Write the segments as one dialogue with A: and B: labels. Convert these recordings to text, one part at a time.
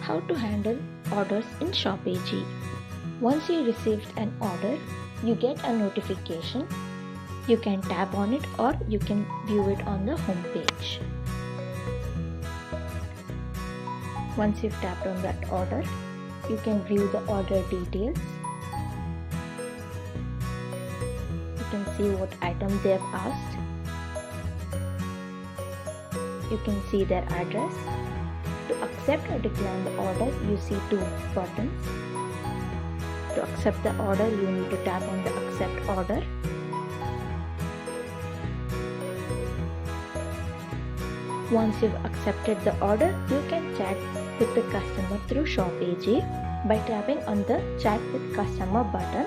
A: How to handle orders in ShopEG. Once you received an order, you get a notification. You can tap on it or you can view it on the home page. Once you've tapped on that order, you can view the order details. You can see what item they have asked. You can see their address. To accept or decline the order, you see two buttons. To accept the order, you need to tap on the accept order. Once you've accepted the order, you can chat with the customer through ShopEG by tapping on the chat with customer button.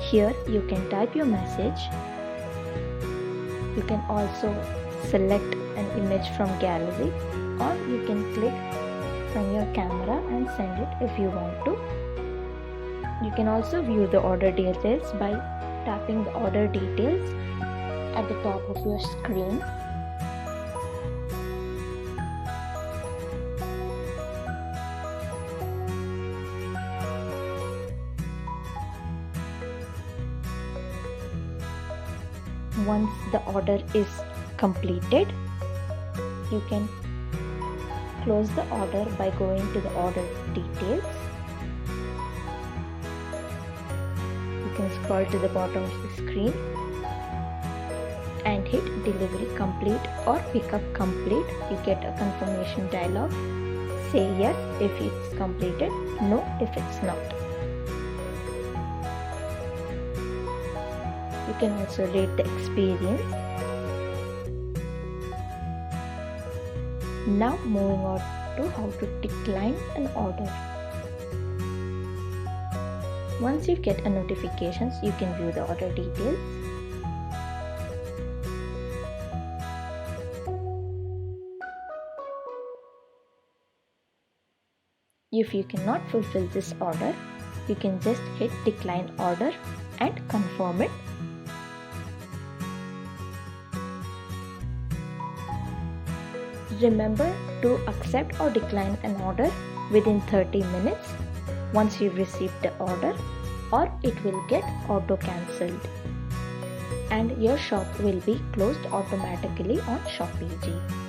A: Here you can type your message. You can also select an image from gallery, or you can click from your camera and send it if you want to. You can also view the order details by tapping the order details at the top of your screen. Once the order is completed, you can close the order by going to the order details. You can scroll to the bottom of the screen and hit delivery complete or pickup complete. You get a confirmation dialog. Say yes if it's completed, no if it's not. You can also rate the experience. Now moving on to how to decline an order. Once you get a notifications, you can view the order details. If you cannot fulfill this order, you can just hit decline order and confirm it. Remember to accept or decline an order within 30 minutes once you've received the order, or it will get auto cancelled and your shop will be closed automatically on ShopEG.